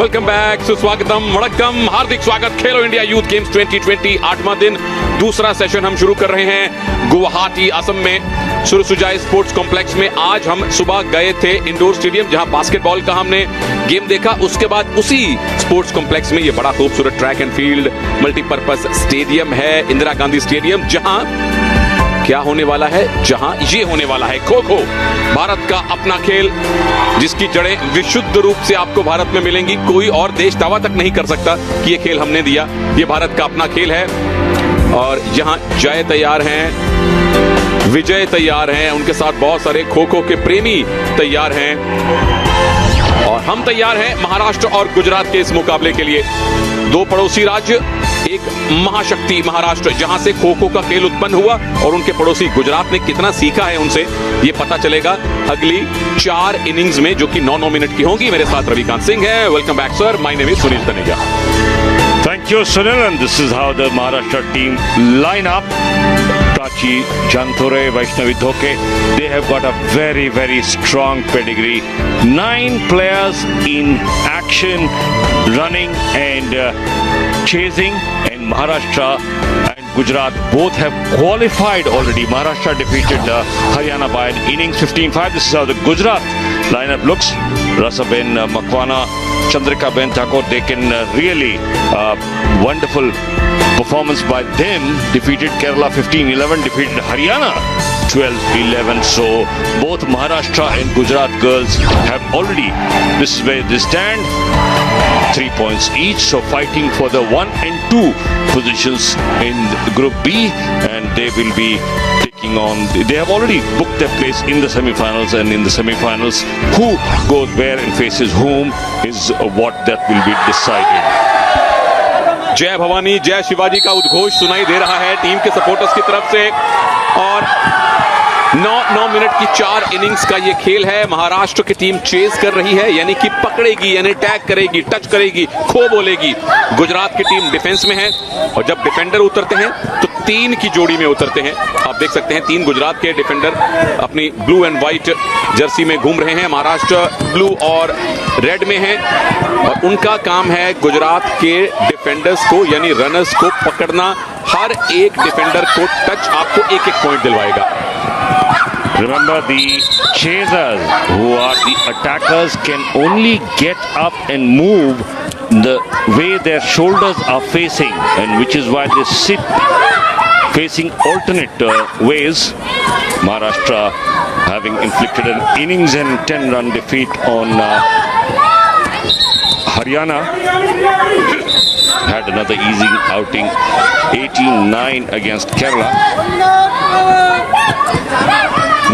Welcome back, सुस्वागतम, वणक्कम, हार्दिक स्वागत। खेलो India youth games 2020 8वां दिन, दूसरा सेशन हम शुरू कर रहे हैं गुवाहाटी असम में सुरसुजाई स्पोर्ट्स कॉम्प्लेक्स में। आज हम सुबह गए थे इंडोर स्टेडियम जहां बास्केटबॉल का हमने गेम देखा। उसके बाद उसी स्पोर्ट्स कॉम्प्लेक्स में ये बड़ा खूबसूरत track and field multipurpose stadium है, इंदिरा गांधी स्टेडियम, जहां क्या होने वाला है, जहां ये होने वाला है खो खो, भारत का अपना खेल जिसकी जड़ें विशुद्ध रूप से आपको भारत में मिलेंगी। कोई और देश दावा तक नहीं कर सकता कि ये खेल हमने दिया, ये भारत का अपना खेल है। और यहां जय तैयार हैं, विजय तैयार हैं, उनके साथ बहुत सारे खो खो के प्रेमी तैयार हैं और हम तैयार हैं महाराष्ट्र और गुजरात के इस मुकाबले के लिए। दो पड़ोसी राज्य, एक महाशक्ति महाराष्ट्र जहां से खो खो का खेल उत्पन्न हुआ, और उनके पड़ोसी गुजरात ने कितना सीखा है उनसे ये पता चलेगा अगली 4 इनिंग्स में, जो कि 9 मिनट की होंगी। मेरे साथ रविकांत सिंह है। Welcome back sir, my name is Sunil Taneja. Thank you, Sunil, and this is how the Maharashtra team line up. Prachi, Janthore, Vaishnavi Dhoke, they have got a very, very strong pedigree. 9 players in action, running and chasing, and Maharashtra and Gujarat both have qualified already. Maharashtra defeated Haryana by an innings 15-5. This is how the Gujarat lineup looks. Rasaben Makwana, Chandrika Ben Thakur, they can really wonderful performance by them. Defeated Kerala 15-11, defeated Haryana 12-11. So both Maharashtra and Gujarat girls have already, this is where they stand, 3 points each. So fighting for the 1 and 2 positions in Group B, and they will be taking on, they have already booked their place in the semi-finals, and in the semi-finals who goes where and faces whom is what that will be decided. जय भवानी जय शिवाजी का उद्घोष सुनाई दे रहा है team के supporters की तरफ से, और 9 मिनट की 4 इनिंग्स का ये खेल है। महाराष्ट्र की टीम चेस कर रही है, यानी कि पकड़ेगी, यानी टैग करेगी, टच करेगी, खो बोलेगी। गुजरात की टीम डिफेंस में है, और जब डिफेंडर उतरते हैं तो 3 की जोड़ी में उतरते हैं। आप देख सकते हैं 3 गुजरात के डिफेंडर अपनी ब्लू एंड व्हाइट जर्सी में घूम रहे हैं। महाराष्ट्र ब्लू और रेड में है, और उनका काम है गुजरात के डिफेंडर्स को, यानी रनर्स को पकड़ना। हर एक डिफेंडर को टच आपको 1-1 point दिलवाएगा। Remember, the chasers, who are the attackers, can only get up and move the way their shoulders are facing, and which is why they sit facing alternate ways. Maharashtra having inflicted an innings and 10-run defeat on Haryana, had another easy outing, 18-9 against Kerala.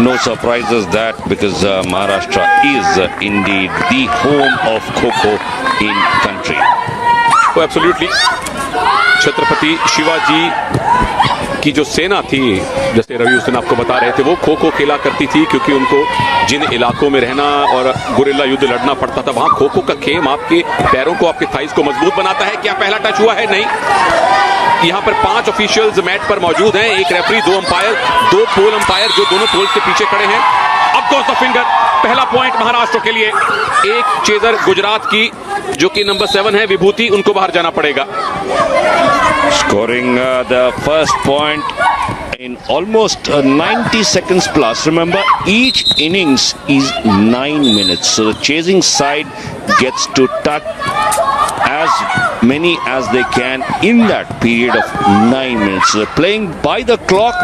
No surprises that, because Maharashtra is indeed the home of Kho-Kho in country. तो absolutely Chhatrapati Shivaji की जो सेना थी, जैसे रवि उस दिन आपको बता रहे थे, वो खो खो खेला करती थी, क्योंकि उनको जिन इलाकों में रहना और गुरिल्ला युद्ध लड़ना पड़ता था, वहां खो खो का खेम आपके पैरों को, आपके थाइस को मजबूत बनाता है। क्या पहला टच हुआ है? नहीं। यहाँ पर 5 ऑफिशियल्स मैच पर मौजूद हैं, 1 रेफरी, 2 अंपायर, 2 पोल अंपायर जो दोनों पोल्स के पीछे खड़े हैं। अब गोस द फिंगर, पहला पॉइंट महाराष्ट्र के लिए। एक चेजर गुजरात की, जो कि नंबर 7 है विभूति, उनको बाहर जाना पड़ेगा। Scoring the first point in almost 90 seconds plus. Remember, each innings is 9 minutes, so the chasing side gets to touch as many as they can in that period of 9 minutes. So they're playing by the clock,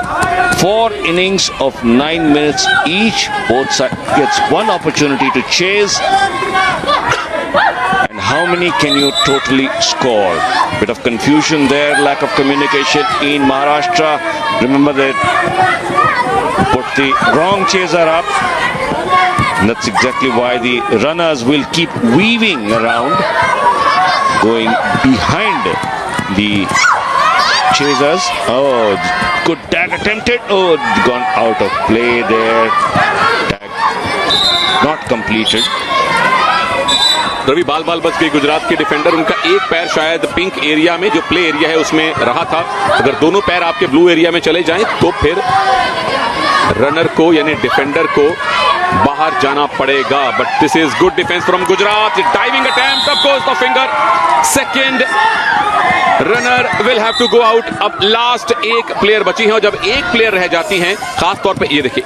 4 innings of 9 minutes each. Both sides gets one opportunity to chase. And how many can you totally score? Bit of confusion there, lack of communication in Maharashtra. Remember that put the wrong chaser up. And that's exactly why the runners will keep weaving around, going behind the chasers. Oh, good tag attempted. Oh, gone out of play there. Tag not completed. Ravi बाल बच गई गुजरात के defender. उनका एक पैर शायद pink area में, जो प्ले एरिया है, उसमें रहा था। अगर दोनों पैर आपके ब्लू एरिया में चले जाएं तो फिर रनर को, यानी डिफेंडर को बाहर जाना पड़ेगा, but this is good defence from Gujarat. Diving attempt, of course the finger. Second runner will have to go out. अब लास्ट एक प्लेयर बची है और जब एक प्लेयर रह जाती हैं, खास तौर पे ये देखिए,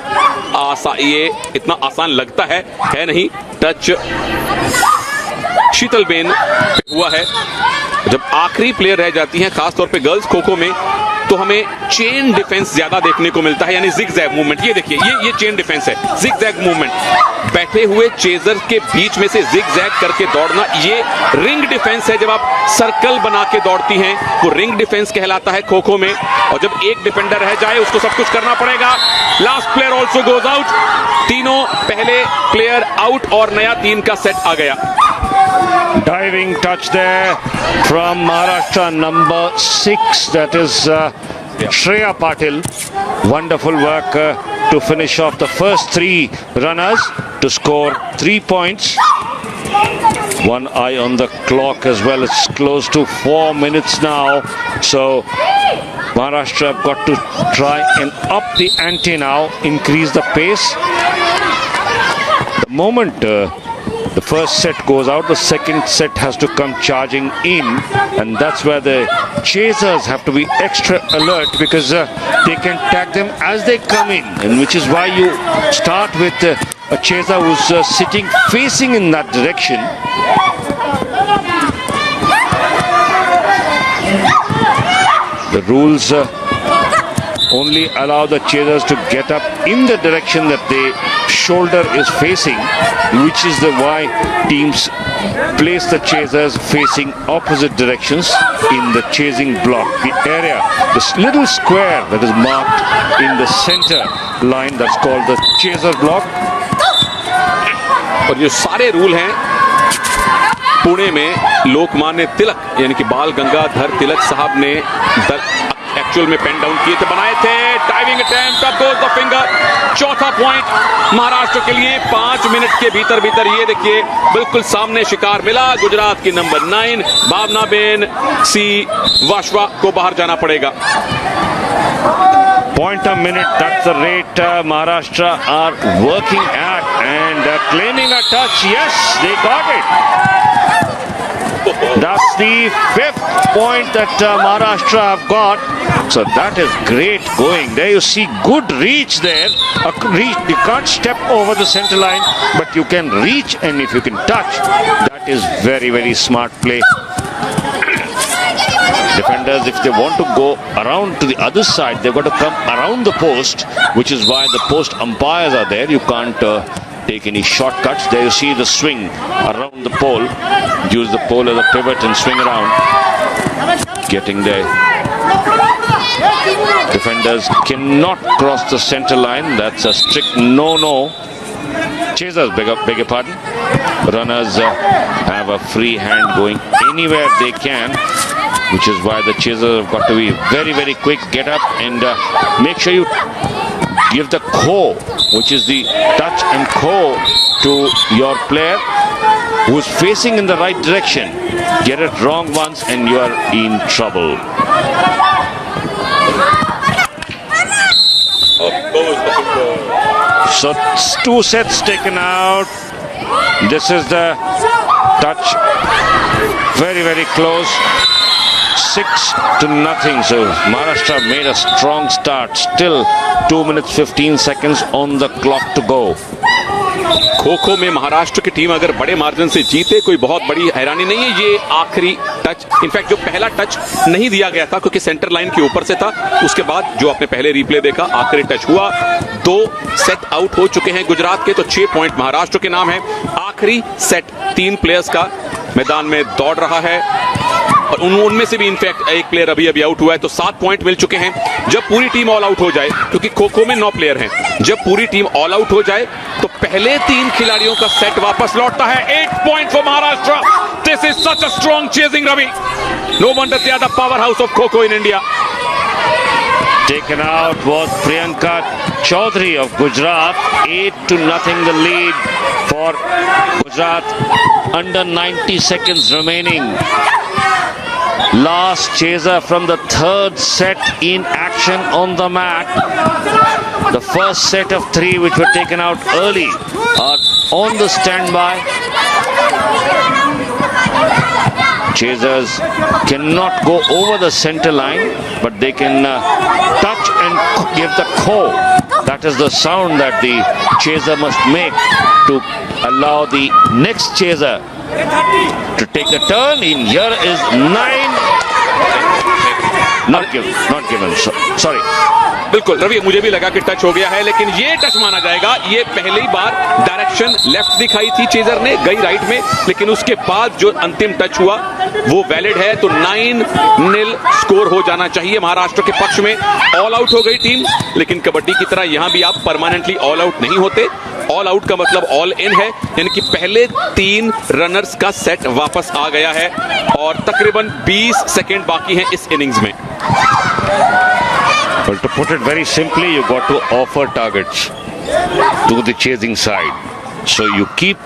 ये इतना आसान लगता है नहीं. टच शीतलबेन पे हुआ है. जब आखिरी प्लेयर रह जाती हैं, खास तौर पे गर्ल्स खो खो में, तो हमें चेन डिफेंस ज्यादा देखने को मिलता है, यानी जिग-जैग मूवमेंट. ये देखिए, ये चेन डिफेंस है, जिग-जैग मूवमेंट. बैठे हुए चेजर के बीच में से जिग-जैग करके दौड़ना, ये रिंग डिफेंस है. जब आप सर्कल बना के दौड़ती हैं, वो रिंग डिफेंस कहलाता है खो खो में. और जब एक डिफेंडर रह जाए, उसको सब कुछ करना पड़ेगा. Last player also goes out. तीनों पहले प्लेयर आउट और नया 3 का सेट आ गया. Diving touch there from Maharashtra, number 6. That is Shreya Patil. Wonderful work to finish off the first 3 runners to score 3 points. One eye on the clock as well. It's close to 4 minutes now. So Maharashtra have got to try and up the ante now, increase the pace. The moment the first set goes out, the second set has to come charging in, and that's where the chasers have to be extra alert, because they can tag them as they come in, and which is why you start with a chaser who's sitting facing in that direction. The rules only allow the chasers to get up in the direction that the shoulder is facing, which is the why teams place the chasers facing opposite directions in the chasing block. The area, this little square that is marked in the center line, that's called the chaser block. और ये सारे rule हैं पुणे में लोकमान्य तिलक, यानी कि बाल गंगाधर तिलक साहब ने एक्चुअल में पेन डाउन किए थे, बनाए थे. Diving attempt, of course the finger. चौथा पॉइंट महाराष्ट्र के लिए 5 मिनट के भीतर भीतर. ये देखिए, बिल्कुल सामने शिकार मिला. गुजरात की नंबर 9 भावनाबेन सी वाशवा को बाहर जाना पड़ेगा. Point a minute, that's the rate Maharashtra are working at, and claiming a touch. Yes, they got it. That's the 5th point that Maharashtra have got. So that is great going. There you see good reach there. You can't step over the center line, but you can reach, and if you can touch, that is very, very smart play. Defenders, if they want to go around to the other side, they've got to come around the post, which is why the post umpires are there. You can't take any shortcuts. There you see the swing around the pole. Use the pole as a pivot and swing around. Getting there. Defenders cannot cross the center line. That's a strict no-no. Chasers, beg your pardon. Runners have a free hand going anywhere they can, which is why the chasers have got to be very, very quick. Get up and make sure you give the co, which is the touch and co, to your player who's facing in the right direction. Get it wrong once and you are in trouble. So 2 sets taken out. This is the touch. Very, very close. 6-0. So Maharashtra made a strong start. Still 2 minutes 15 seconds on the clock to go. Kho kho में महाराष्ट्र की team अगर बड़े margin से जीते, कोई बहुत बड़ी हैरानी नहीं है. ये आखिरी टच, इनफैक्ट जो पहला टच नहीं दिया गया था क्योंकि सेंटर लाइन के ऊपर से था, उसके बाद जो आपने पहले रिप्ले देखा, आखिरी टच हुआ. 2 सेट आउट हो चुके हैं गुजरात के, तो 6 पॉइंट महाराष्ट्र के नाम है. आखिरी सेट 3 प्लेयर्स का मैदान में दौड़ रहा है और उनमें से भी इनफैक्ट एक प्लेयर अभी आउट हुआ है, तो 7 पॉइंट मिल चुके हैं. जब पूरी टीम ऑल आउट हो जाए, क्योंकि खो खो में 9 प्लेयर हैं, जब पूरी टीम ऑल आउट हो जाए तो पहले 3 खिलाड़ियों का सेट वापस लौटता है. 8 point for Maharashtra. This is such a strong chasing, Ravi. No wonder they are the power house of kho kho in India. Taken out was Priyanka Chaudhary of Gujarat. 8-0 the lead for Gujarat. Under 90 seconds remaining. Last chaser from the 3rd set in action. action on the mat. The first set of 3 which were taken out early are on the standby. Chasers cannot go over the center line, but they can touch and give the core. That is the sound that the chaser must make to allow the next chaser to take the turn. In here is 9. Not given. Sorry. बिल्कुल रवि, मुझे भी लगा कि touch हो गया है, लेकिन ये टच माना जाएगा. ये पहली बार डायरेक्शन लेफ्ट दिखाई थी चेजर ने, गई राइट में, लेकिन उसके बाद जो अंतिम टच हुआ वो वैलिड है. तो 9-0 स्कोर हो जाना चाहिए महाराष्ट्र के पक्ष में. ऑल आउट हो गई टीम, लेकिन कबड्डी की तरह यहां भी आप परमानेंटली ऑल आउट नहीं होते. ऑल आउट का मतलब ऑल इन है, यानी कि पहले 3 रनर्स का सेट वापस आ गया है और तकरीबन 20 सेकेंड बाकी हैं इस इनिंग्स में. Well, to put it very simply, you got to offer targets to the chasing side. So you keep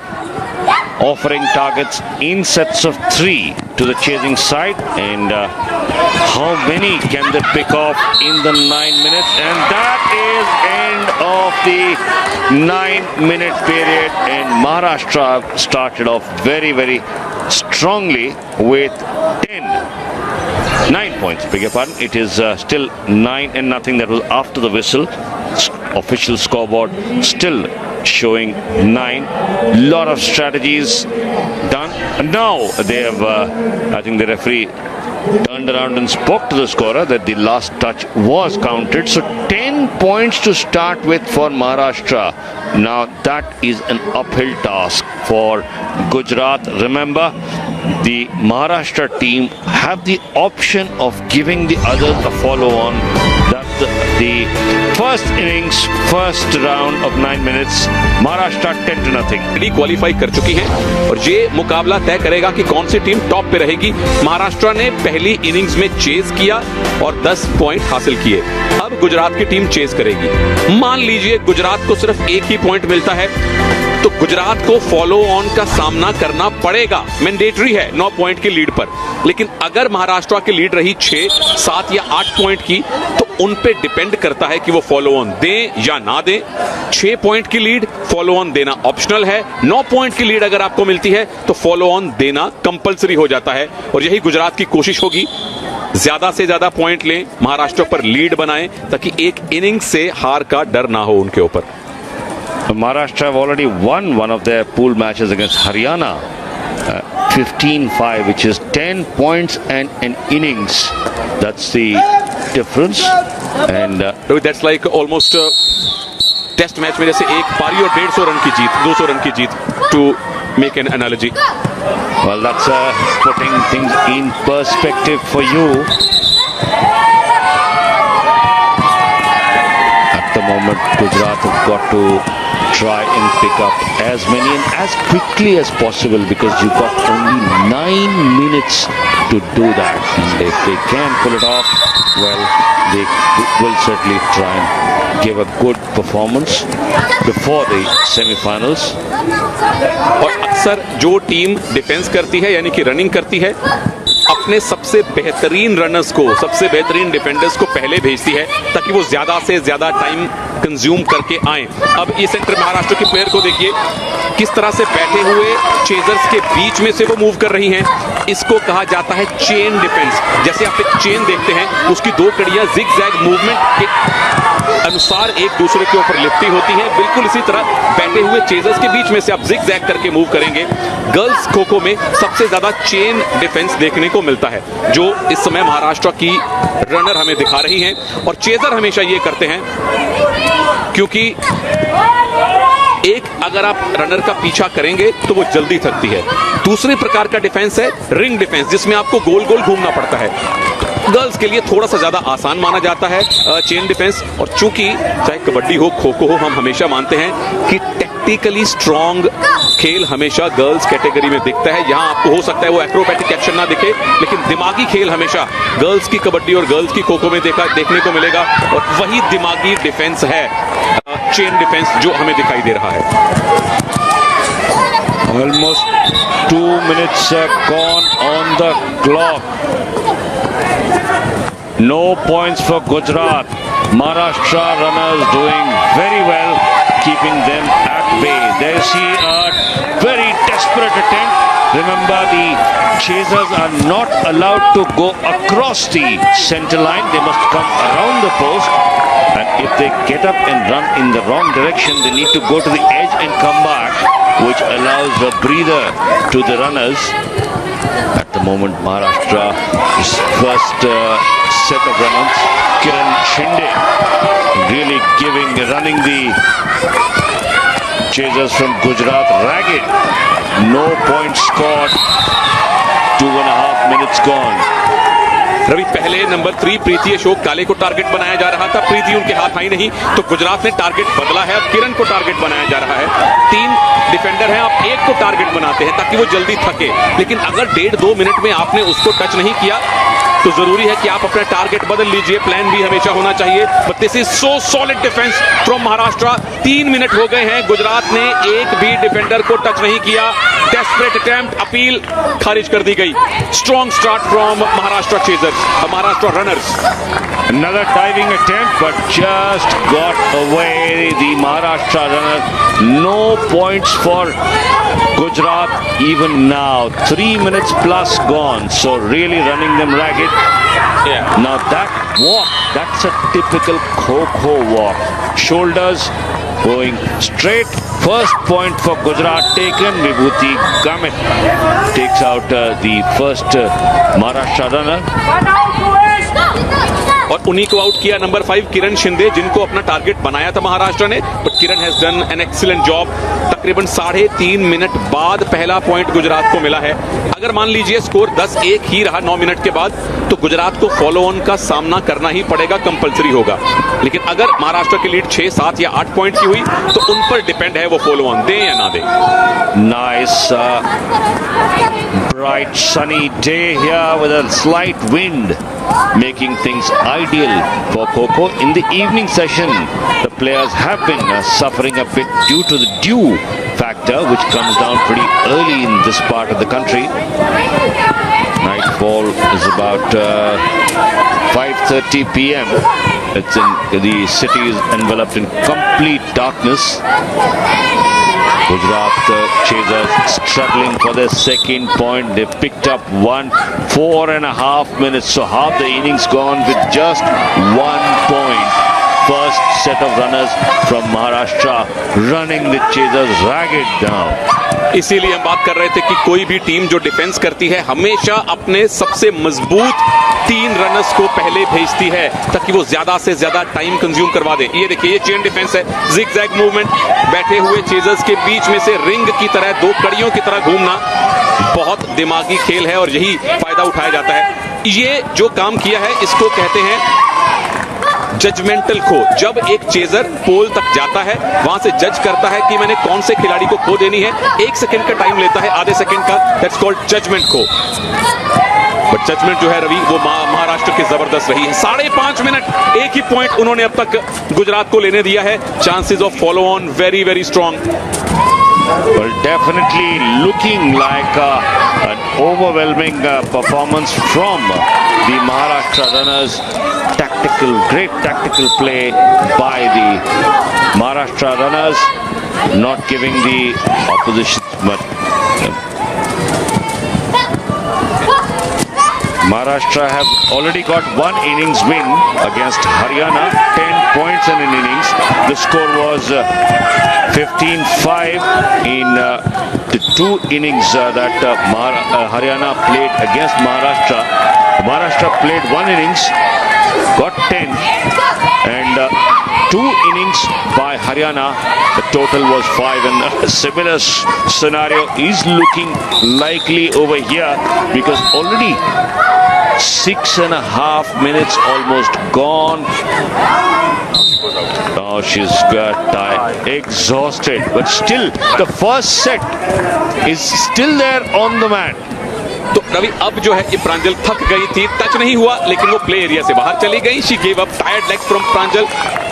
offering targets in sets of 3 to the chasing side, and how many can they pick off in the 9 minutes? And that is end of the 9-minute period, and Maharashtra started off very, very strongly with 9 points, beg your pardon. It is still 9-0. That was after the whistle. Official scoreboard still showing 9. Lot of strategies done. And now they have, I think the referee turned around and spoke to the scorer that the last touch was counted. So 10 points to start with for Maharashtra. Now that is an uphill task for Gujarat. Remember, the Maharashtra team have the option of giving the others a follow-on. That the first innings, first round of 9 minutes, Maharashtra 10-0. Qualify कर चुकी है और ये मुकाबला तय करेगा कि कौन सी टीम टॉप पे रहेगी. महाराष्ट्र ने पहली इनिंग्स में चेज किया और 10 पॉइंट हासिल किए. अब गुजरात की टीम चेज करेगी. मान लीजिए गुजरात को सिर्फ 1 ही पॉइंट मिलता है, तो गुजरात को फॉलो ऑन का सामना करना पड़ेगा. मैंडेटरी है 9 पॉइंट की लीड पर. लेकिन अगर महाराष्ट्र की लीड रही 6, 7 या 8 पॉइंट की, तो उन पे डिपेंड करता है कि वो फॉलो ऑन दें या ना दें. 6 पॉइंट की लीड, फॉलो ऑन देना ऑप्शनल है. 9 पॉइंट की लीड अगर आपको मिलती है तो फॉलो ऑन देना कंपलसरी हो जाता है. और यही गुजरात की कोशिश होगी. ज्यादा से ज्यादा पॉइंट लें, महाराष्ट्र पर लीड बनाएं, ताकि एक इनिंग से हार का डर ना हो उनके ऊपर. Maharashtra have already won one of their pool matches against Haryana, 15-5, which is 10 points and an innings. That's the difference. And that's like almost test match में जैसे एक पारी और 150 रन की जीत, 200 रन की जीत, to make an analogy. Well, that's putting things in perspective for you. At the moment, Gujarat have got to try and pick up as many and as quickly as possible, because you've got only 9 minutes to do that. And if they can pull it off, well, they will certainly try and give a good performance before the semi-finals. और अक्सर जो team defence करती है, यानी कि running करती है, अपने सबसे बेहतरीन रनर्स को, सबसे बेहतरीन डिफेंडर्स को पहले भेजती है, ताकि वो ज्यादा से ज्यादा टाइम कंज्यूम करके आए. अब ये सेंटर महाराष्ट्र के प्लेयर को देखिए किस तरह से बैठे हुए चेजर्स के बीच में से वो मूव कर रही हैं. इसको कहा जाता है चेन डिफेंस. जैसे आप एक चेन देखते हैं, उसकी 2 कड़ियां जिग जैग मूवमेंट के अनुसार एक दूसरे के ऊपर लिपटी होती हैं. बिल्कुल इसी तरह बैठे हुए चेजर्स के बीच में से आप जिग जैग करके मूव करेंगे. गर्ल्स खो खो में सबसे ज्यादा चेन डिफेंस देखने को मिलता है, जो इस समय महाराष्ट्र की रनर हमें दिखा रही हैं. और चेजर हमेशा ये करते हैं, क्योंकि एक अगर आप रनर का पीछा करेंगे तो वो जल्दी थकती है. दूसरे प्रकार का डिफेंस है रिंग डिफेंस, जिसमें आपको गोल गोल घूमना पड़ता है. गर्ल्स के लिए थोड़ा सा ज्यादा आसान माना जाता है चेन डिफेंस. और चूंकि चाहे कबड्डी हो, खो खो हो, हम हमेशा मानते हैं कि टेक्निकली स्ट्रॉन्ग खेल हमेशा गर्ल्स कैटेगरी में दिखता है. यहां आपको हो सकता है वो एक्रोबैटिक एक्शन ना दिखे, लेकिन दिमागी खेल हमेशा गर्ल्स की कबड्डी और गर्ल्स की खो खो में देखने को मिलेगा. और वही दिमागी डिफेंस है चेन डिफेंस जो हमें दिखाई दे रहा है. Almost 2 minutes gone on the clock. No points for Gujarat. Maharashtra runners doing very well, keeping them at bay. There you see a very desperate attempt. Remember, the chasers are not allowed to go across the center line. They must come around the post. And if they get up and run in the wrong direction, they need to go to the edge and come back, which allows a breather to the runners. At the moment, Maharashtra's first set of runners, Kiran Shinde, really running the chasers from Gujarat ragged. No points scored. 2.5 minutes gone. Ravi, पहले number 3 प्रीति अशोक काले को target बनाया जा रहा था, प्रीति उनके हाथ आई नहीं, तो गुजरात ने टारगेट बदला है, अब किरण को टारगेट बनाया जा रहा है। 3 डिफेंडर हैं, आप एक को टारगेट बनाते हैं ताकि वो जल्दी थके, लेकिन अगर 1.5-2 मिनट में आपने उसको टच नहीं किया तो जरूरी है कि आप अपना टारगेट बदल लीजिए। प्लान भी हमेशा होना चाहिए। But this is so solid defence from Maharashtra. 3 minute हो गए हैं, गुजरात ने एक भी डिफेंडर को टच नहीं किया। डेस्परेट अटेम्प्ट, अपील खारिज कर दी गई। Strong start from Maharashtra chasers, Maharashtra runners. Another diving attempt, but just got away. The Maharashtra runner. No points for Gujarat even now. 3 minutes plus gone. So really running them ragged. Yeah. Now that walk, that's a typical Kho walk. Shoulders going straight. First point for Gujarat taken. Vibhuti Gamit takes out the first Maharashtra runner. और उन्हीं को out किया number 5 किरण शिंदे, जिनको अपना target बनाया था महाराष्ट्र ने। But Kiran has done an excellent job. तकरीबन 3.5 मिनट बाद पहला पॉइंट गुजरात को मिला है। अगर मान लीजिए स्कोर 10-1 ही रहा 9 मिनट के बाद, तो गुजरात को फॉलो ऑन का सामना करना ही पड़ेगा, कंपलसरी होगा। लेकिन अगर महाराष्ट्र की लीड 6, 7 या 8 पॉइंट की हुई तो उन पर डिपेंड है वो फॉलो ऑन दे या ना दे। Nice bright sunny day here with a slight wind, making things ideal for Kho. In the evening session, the players have been suffering a bit due to the dew factor, which comes down pretty early in this part of the country. Nightfall is about 5:30 p.m. The city is enveloped in complete darkness. Gujarat chasers struggling for their second point. They picked up 4.5 minutes. So half the innings gone with just 1 point. First set of runners from Maharashtra running the chasers ragged now. इसीलिए हम बात कर रहे थे कि कोई भी team जो डिफेंस करती है हमेशा अपने सबसे मजबूत 3 रनर्स को पहले भेजती है ताकि वो ज्यादा से ज्यादा टाइम कंज्यूम करवा दे। ये देखिए, ये चेन डिफेंस है, जिग जैग मूवमेंट, बैठे हुए चेजर्स के बीच में से रिंग की तरह 2 कड़ियों की तरह घूमना बहुत दिमागी खेल है और यही फायदा उठाया जाता है। ये जो काम किया है इसको कहते हैं जजमेंटल खो। जब एक चेजर पोल तक जाता है, वहां से जज करता है कि मैंने कौन से खिलाड़ी को खो देनी है, 1 सेकंड का टाइम लेता है, आधे सेकंड का, दैट्स कॉल्ड जजमेंट खो। बट जजमेंट जो है रवि, वो महाराष्ट्र की जबरदस्त रही है। 5.5 मिनट, एक ही पॉइंट उन्होंने अब तक गुजरात को लेने दिया है। Chances of follow on very very strong. Well, definitely looking like an overwhelming performance from the Maharashtra runners. Great tactical play by the Maharashtra runners, not giving the opposition much. Maharashtra have already got 1 innings win against Haryana, 10 points in an innings. The score was 15-5 in the 2 innings that Haryana played against Maharashtra. Maharashtra played 1 innings, got 10, and 2 innings by Haryana. The total was 5, and a similar scenario is looking likely over here because already 6.5 minutes almost gone. Now she's got exhausted, but still the first set is still there on the mat. तो रवि, अब जो है ये प्रांजल थक गई थी, touch नहीं हुआ, लेकिन वो प्ले एरिया से बाहर चली गई। She gave up, tired legs from Pranjal.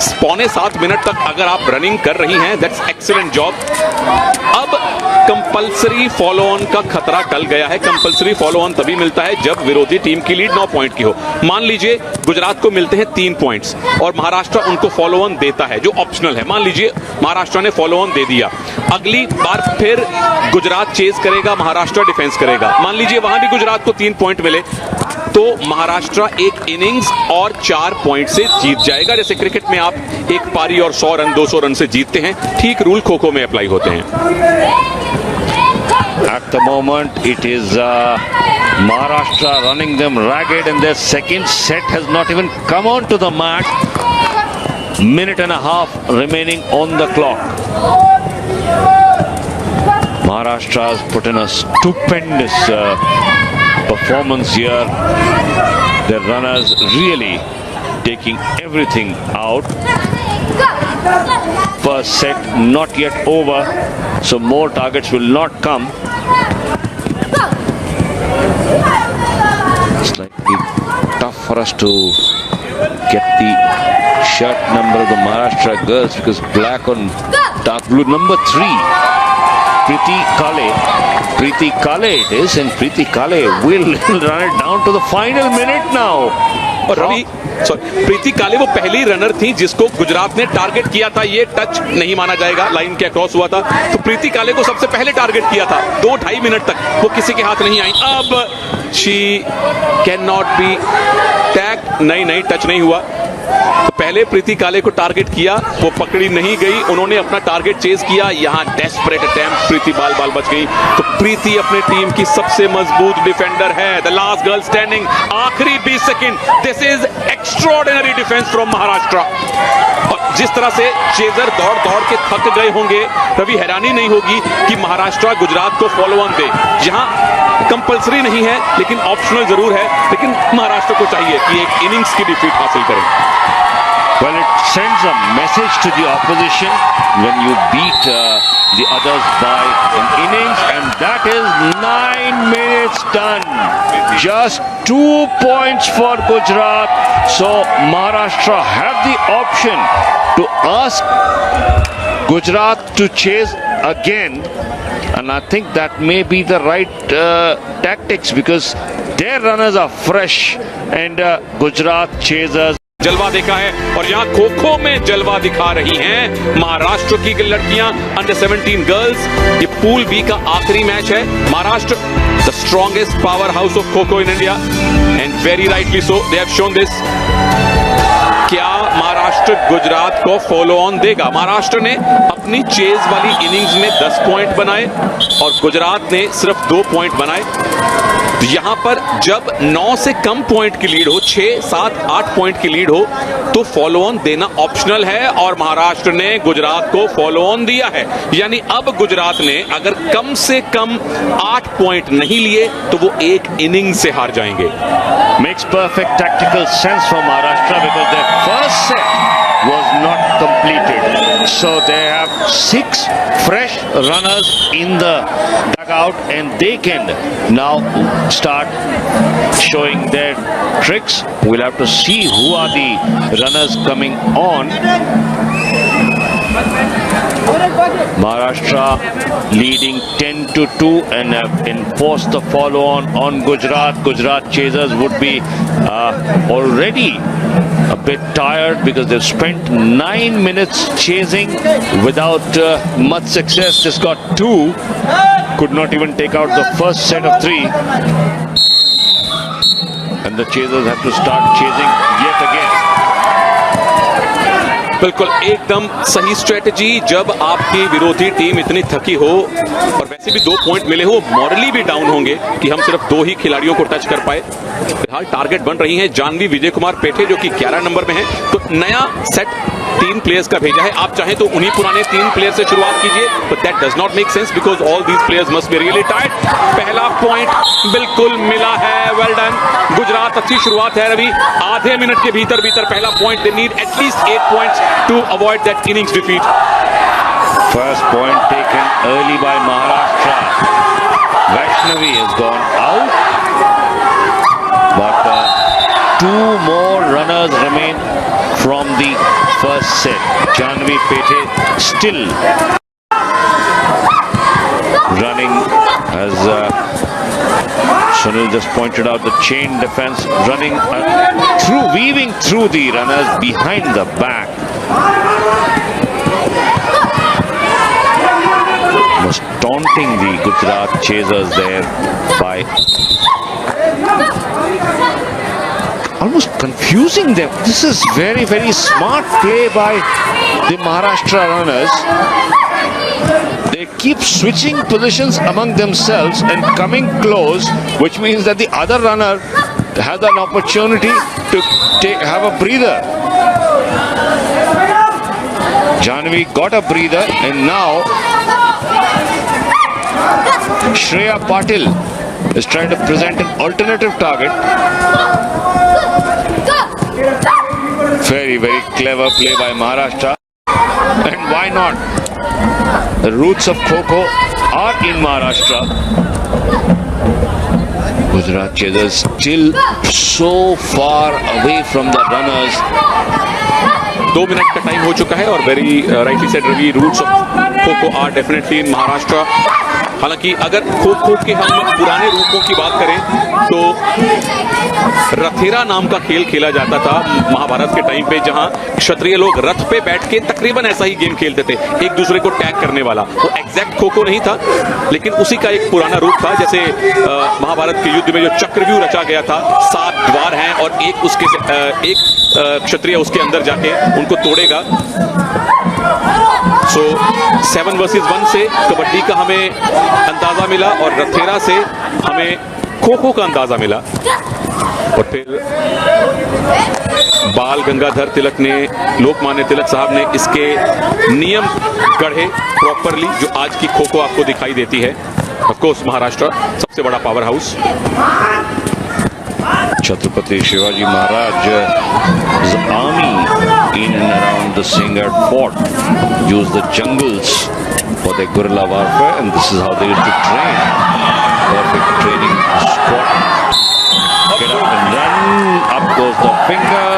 6.25 minute तक अगर आप रनिंग कर रही हैं, दैट्स एक्सीलेंट जॉब। अब कंपल्सरी फॉलो ऑन का खतरा टल गया है। कंपल्सरी फॉलो ऑन तभी मिलता है जब विरोधी टीम की लीड 9 पॉइंट की हो। मान लीजिए गुजरात को मिलते हैं 3 पॉइंट्स और महाराष्ट्र उनको फॉलो ऑन देता है जो ऑप्शनल है। मान लीजिए महाराष्ट्र ने फॉलो ऑन दे दिया, अगली बार फिर गुजरात चेज करेगा, महाराष्ट्र डिफेंस करेगा। मान लीजिए वहां भी गुजरात को 3 पॉइंट मिले तो महाराष्ट्र एक इनिंग्स और 4 पॉइंट से जीत जाएगा। जैसे क्रिकेट में आप एक पारी और 100 रन 200 रन से जीतते हैं, ठीक रूल खो खो में अप्लाई होते हैं। At the moment, it is Maharashtra running them ragged, and their second set has not even come on to the mat. Minute and a half remaining on the clock. Maharashtra has put in a stupendous performance here. Their runners really taking everything out. First set not yet over, so more targets will not come. Slightly tough for us to get the shirt number of the Maharashtra girls because black on dark blue. Number 3, Preeti Kale it is, and Preeti Kale will run it down to the final minute now. और रवि प्रीति काले वो पहली runner थी जिसको गुजरात ने target किया था। ये टच नहीं माना जाएगा, लाइन के अक्रॉस हुआ था। तो प्रीति काले को सबसे पहले टारगेट किया था। 2-2.5 मिनट तक वो किसी के हाथ नहीं आई। अब she can not be tag, नहीं टच नहीं हुआ। तो पहले प्रीति काले को टारगेट किया, वो पकड़ी नहीं गई, उन्होंने अपना टारगेट चेज किया। यहां डेस्परेट अटेम्प्ट, प्रीति बाल बच गई। तो प्रीति अपने टीम की सबसे मजबूत डिफेंडर है। द लास्ट गर्ल स्टैंडिंग, आखिरी 20 second. This is extraordinary defence from Maharashtra. और जिस तरह से चेजर दौड़ के थक गए होंगे, तभी हैरानी नहीं होगी कि महाराष्ट्र गुजरात को फॉलो ऑन दे। जहां कंपल्सरी नहीं है लेकिन ऑप्शनल जरूर है, लेकिन महाराष्ट्र को चाहिए कि एक इनिंग्स की डिफीट हासिल करें। Well, it sends a message to the opposition when you beat the others by an innings, and that is 9 minutes done. Just 2 points for Gujarat. So Maharashtra have the option to ask Gujarat to chase again, and I think that may be the right tactics because their runners are fresh and Gujarat chasers. जलवा देखा है और यहाँ खो खो में जलवा दिखा रही हैं महाराष्ट्र की लड़कियां, अंडर 17 गर्ल्स। ये पूल बी का आखिरी मैच है। Maharashtra the strongest power house of kho kho in India and very rightly so, they have shown this. क्या महाराष्ट्र गुजरात को फॉलो ऑन देगा? महाराष्ट्र ने अपनी चेज वाली इनिंग्स में 10 पॉइंट बनाए और गुजरात ने सिर्फ 2 पॉइंट बनाए। यहां पर जब 9 से कम पॉइंट की लीड हो, 6, 7, 8 पॉइंट की लीड हो, तो फॉलो ऑन देना ऑप्शनल है और महाराष्ट्र ने गुजरात को फॉलो ऑन दिया है। यानी अब गुजरात ने अगर कम से कम 8 पॉइंट नहीं लिए तो वो एक इनिंग से हार जाएंगे। Makes perfect tactical sense for Maharashtra because their first set was not completed. So they have 6 fresh runners in the dugout and they can now start showing their tricks. We'll have to see who are the runners coming on. Maharashtra leading 10-2 and have enforced the follow on Gujarat. Gujarat chasers would be already a bit tired because they've spent 9 minutes chasing without much success. Just got 2, could not even take out the first set of 3, and the chasers have to start chasing yet again. बिल्कुल एकदम सही strategy. जब आपकी विरोधी team इतनी थकी हो और वैसे भी 2 पॉइंट मिले हो, मॉरली भी डाउन होंगे कि हम सिर्फ 2 ही खिलाड़ियों को टच कर पाए। फिलहाल टारगेट बन रही हैं जानवी विजय कुमार पेठे जो कि 11 नंबर में है। तो नया सेट 3 प्लेयर्स का भेजा है। आप चाहें तो उन्हीं पुराने 3 प्लेयर से शुरुआत कीजिए, but that does not make sense because all these players must be really tight. पहला पॉइंट बिल्कुल मिला है, वेल डन। गुजरात अच्छी शुरुआत है रवि, आधे मिनट के भीतर पहला point. They need at least 8 points to avoid that innings defeat. First point taken early by Maharashtra. Vaishnavi has gone out, but 2 more runners remain from the first set. Janvi Pete still running as Sunil just pointed out, the chain defense running weaving through the runners behind the back. Was taunting the Gujarat chasers there by almost confusing them. This is very, very smart play by the Maharashtra runners. They keep switching positions among themselves and coming close, which means that the other runner has an opportunity to have a breather. Janvi got a breather, and now Shreya Patil is trying to present an alternative target. Very, very clever play by Maharashtra. And why not? The roots of Kho-Kho are in Maharashtra. Gujarat chasers still so far away from the runners. 2 minute का time हो चुका है और very rightly said Ravi, roots of kho-kho are definitely in Maharashtra. हालांकि अगर खो-खो के हम पुराने रूपों की बात करें तो रथेरा नाम का खेल खेला जाता था महाभारत के टाइम पे, जहां क्षत्रिय लोग रथ पे बैठ के तकरीबन ऐसा ही गेम खेलते थे, एक दूसरे को टैग करने वाला. वो एग्जैक्ट खो-खो नहीं था, लेकिन उसी का एक पुराना रूप था. जैसे महाभारत के युद्ध में जो चक्रव्यूह रचा गया था, 7 द्वार हैं और एक उसके एक क्षत्रिय उसके अंदर जाके उनको तोड़ेगा. सो 7 वर्सेस 1 से कबड्डी का हमें अंदाजा मिला और रथेरा से हमें खो-खो का अंदाजा मिला. और फिर बाल गंगाधर तिलक ने, लोकमान्य तिलक साहब ने इसके नियम गढ़े प्रॉपरली, जो आज की खो-खो आपको दिखाई देती है. ऑफ कोर्स महाराष्ट्र सबसे बड़ा power house. Chhatrapati Shivaji Maharaj's army in and around the Singhgad fort used the jungles for their guerrilla warfare, and this is how they used to train. Perfect training spot. Get up and run. Up goes the finger.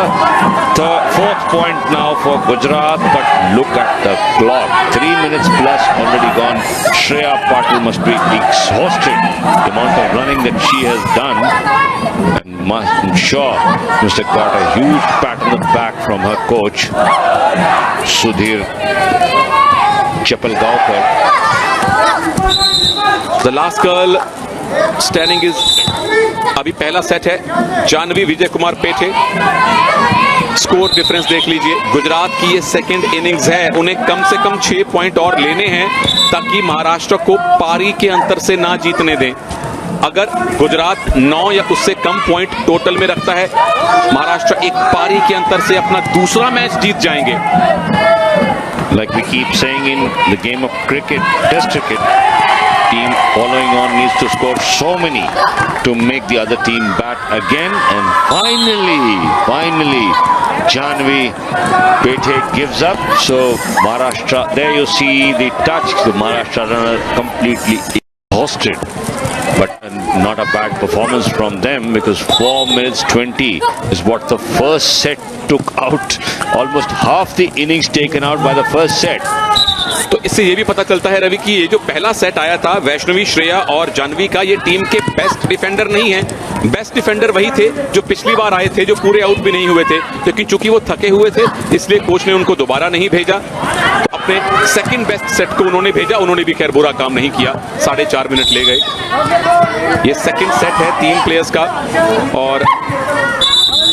Fourth point now for Gujarat, but look at the clock. 3 minutes plus already gone. Shreya Patil must be exhausted. The amount of running that she has done. I'm sure Mr. got a huge pat on the back from her coach, Sudhir Chapalgaonkar. The last girl standing is, अभी पहला set है जानवी विजय कुमार पेठे. Score difference देख लीजिए. गुजरात की ये second innings है, उन्हें कम से कम 6 पॉइंट और लेने हैं ताकि महाराष्ट्र को पारी के अंतर से ना जीतने दें. अगर गुजरात 9 या उससे कम पॉइंट टोटल में रखता है, महाराष्ट्र एक पारी के अंतर से अपना दूसरा मैच जीत जाएंगे. Like we keep saying in the game of cricket, Test cricket, team following on needs to score so many to make the other team bat again. And finally, Janvi Pethe gives up. So Maharashtra, there you see the touch. The Maharashtra runner completely exhausted. But not a bad performance from them, because 4 minutes 20 is what the first set took out. Almost half the innings taken out by the first set. तो इससे ये भी पता चलता है रवि कि ये जो पहला सेट आया था वैष्णवी, श्रेया और जानवी का, ये टीम के बेस्ट डिफेंडर नहीं है. बेस्ट डिफेंडर वही थे जो पिछली बार आए थे, जो पूरे आउट भी नहीं हुए थे, लेकिन चूंकि वो थके हुए थे इसलिए कोच ने उनको दोबारा नहीं भेजा. अपने सेकंड बेस्ट सेट को उन्होंने भेजा. उन्होंने भी खैर बुरा काम नहीं किया, 4.5 मिनट ले गए. ये सेकंड सेट है 3 प्लेयर्स का और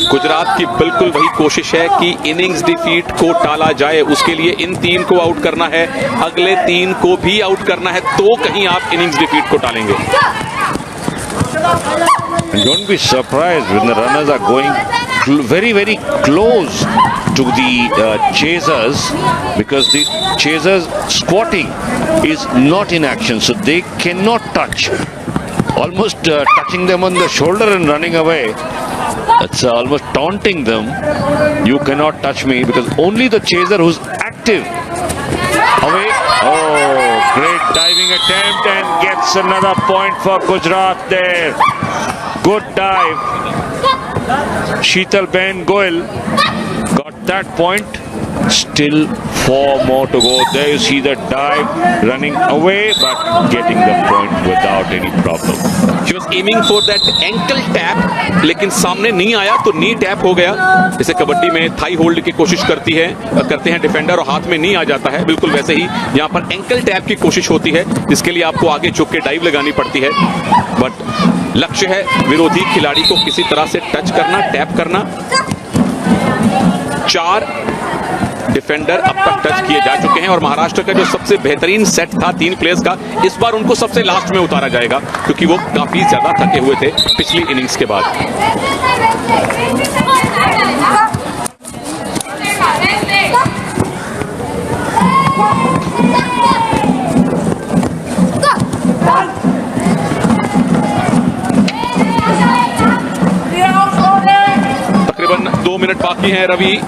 गुजरात की बिल्कुल वही कोशिश है कि इनिंग्स डिफीट को टाला जाए. उसके लिए इन 3 को आउट करना है, अगले 3 को भी आउट करना है, तो कहीं आप इनिंग्स डिफीट को टालेंगे. Don't be surprised when the runners are going very, very close to the chasers, because the chasers squatting is not in action, so they cannot touch. Almost touching them on the shoulder and running away. That's almost taunting them. You cannot touch me, because only the chaser who's active. Away. Oh, great diving attempt, and gets another point for Gujarat there. Good dive. Sheetal Ben Goel got that point. Still 4 more to go. There you see the dive, running away but getting the point without any problem. She was aiming for that ankle tap, लेकिन सामने नहीं आया तो नी tap हो गया। जैसे कबड्डी में Thai hold की कोशिश करते हैं डिफेंडर और हाथ में नहीं आ जाता है, बिल्कुल वैसे ही यहाँ पर एंकल टैप की कोशिश होती है, जिसके लिए आपको आगे झुक के डाइव लगानी पड़ती है। बट लक्ष्य है विरोधी खिलाड़ी को किसी तरह से टच करना, टैप करना। 4 डिफेंडर अब तक टच किए जा चुके हैं और महाराष्ट्र का जो सबसे बेहतरीन सेट था 3 प्लेयर्स का, इस बार उनको सबसे लास्ट में उतारा जाएगा, क्योंकि वो काफी ज्यादा थके हुए थे पिछली इनिंग्स के बाद। तकरीबन 2 मिनट बाकी हैं। रवि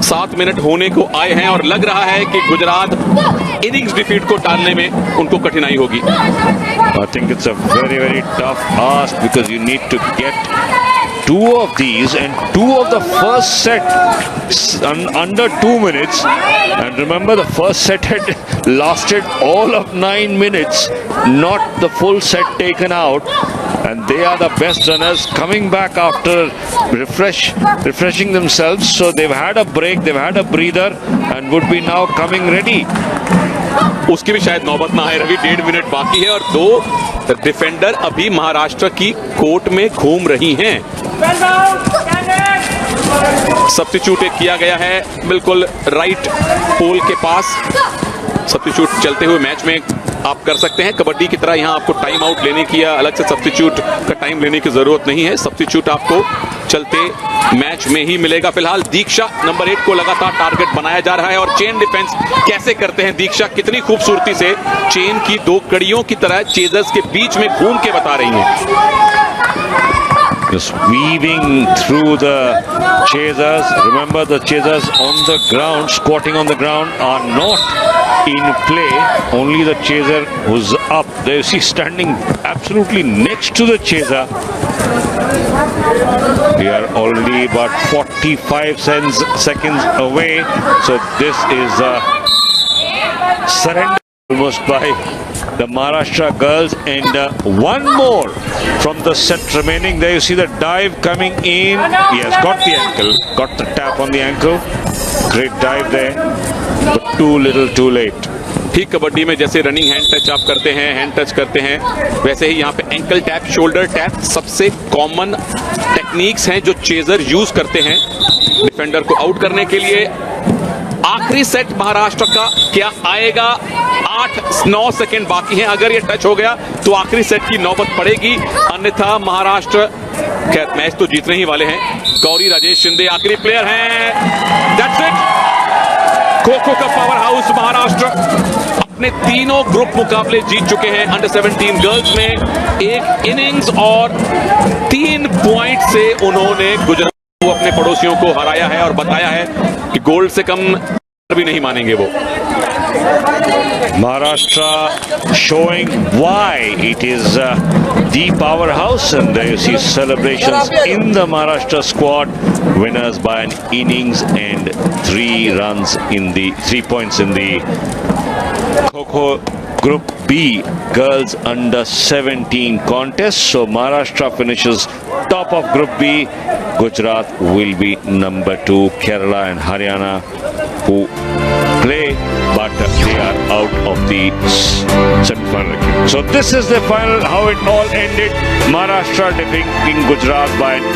7 मिनट होने को आए हैं और लग रहा है कि गुजरात इनिंग्स डिफीट को टालने में उनको कठिनाई होगी। I think it's a very, very tough ask because you need to get 2 of these and 2 of the first set under 2 minutes. And remember, the first set had lasted all of 9 minutes, not the full set taken out. And they are the best runners coming back after refreshing themselves. So they've had a break, they've had a breather and would be now coming ready. उसकी भी शायद नौबत ना आए। Ravi 1.5 minute बाकी है और 2 defender अभी महाराष्ट्र की कोर्ट में घूम रही हैं। सब्स्टिट्यूट किया गया है बिल्कुल राइट पोल के पास। सब्स्टिट्यूट चलते हुए मैच में आप कर सकते हैं। कबड्डी की तरह यहां आपको टाइम आउट लेने की या अलग से सब्स्टिट्यूट का टाइम लेने की जरूरत नहीं है। सब्स्टिट्यूट आपको चलते मैच में ही मिलेगा। फिलहाल दीक्षा नंबर 8 को लगातार टारगेट बनाया जा रहा है और चेन डिफेंस कैसे करते हैं दीक्षा, कितनी खूबसूरती से चेन की 2 कड़ियों की तरह चेजर्स के बीच में घूम के बता रही हैं। Just weaving through the chasers. Remember, the chasers on the ground, squatting on the ground, are not in play. Only the chaser who's up. There you see, standing absolutely next to the chaser. We are already about 45 seconds away. So this is a surrender almost by the Maharashtra girls, and 1 more from the set remaining. There you see the dive coming in. Yes, got the ankle, got the tap on the ankle. Great dive there, but too little, too late. ठीक कबड्डी में जैसे running hand touch आप करते हैं, hand touch करते हैं, वैसे ही यहाँ पे एंकल टैप, शोल्डर टैप सबसे कॉमन टेक्निक्स हैं जो चेजर यूज करते हैं डिफेंडर को आउट करने के लिए। आखिरी सेट महाराष्ट्र का क्या आएगा? 8-9 सेकेंड बाकी हैं। अगर ये टच हो गया तो आखिरी सेट की नौबत पड़ेगी, अन्यथा महाराष्ट्र खैर मैच तो जीतने ही वाले हैं। गौरी राजेश शिंदे आखिरी प्लेयर हैं। That's it. खो-खो का पावर हाउस महाराष्ट्र अपने तीनों ग्रुप मुकाबले जीत चुके हैं। अंडर 17 गर्ल्स में 1 इनिंग्स और 3 पॉइंट से उन्होंने गुजरात को, अपने पड़ोसियों को हराया है और बताया है कि गोल्ड से कम भी नहीं मानेंगे वो। Maharashtra showing why it is the powerhouse, and there you see celebrations in the Maharashtra squad, winners by an innings and 3 points in the Kho-Kho Group B Girls Under 17 contest. So Maharashtra finishes top of Group B. Gujarat will be number 2. Kerala and Haryana who play, but they are out of the semi-final. So this is the final, how it all ended. Maharashtra defeating Gujarat by an